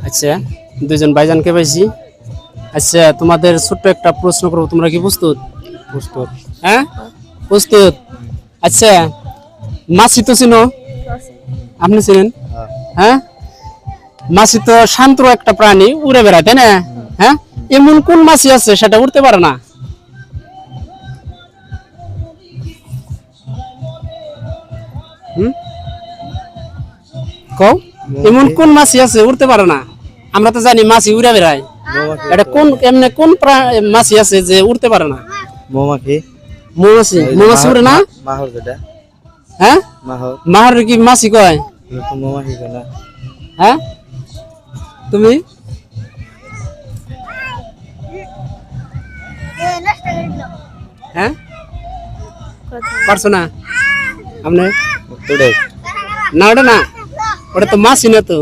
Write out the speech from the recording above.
আচ্ছা, দুইজন ভাইজানকে পাইছি। আচ্ছা, তোমাদের ছোট্ট একটা প্রশ্ন করবো, তোমরা কি প্রস্তুত? প্রস্তুত। হ্যাঁ, প্রস্তুত। আচ্ছা, মাছি তো চিনো? আপনি চিনেন? হ্যাঁ, মাছি তো শান্ত একটা প্রাণী, উড়ে বেড়ায়, তাই না? হ্যাঁ, এমন কোন মাছি আছে সেটা উড়তে পারে না? কও, এমন কোন মাছি আছে উড়তে পারে না? আমরা তো জানি মাছি উড়ে বেড়ায়। এটা কোন এমনি কোন মাছি আছে যে উড়তে পারে না? মৌমাছি। মৌমাছি। মৌমাছি উড়ে না? মাহর যেটা। হ্যাঁ, মাহর। মাহর কি মাছি কয়? এরকম মৌমাছি কয় না। হ্যাঁ, তুমি হ্যাঁ পারছো না? আপনি উত্তরে। না, ওটা না, ওটা তো মাছি না তো।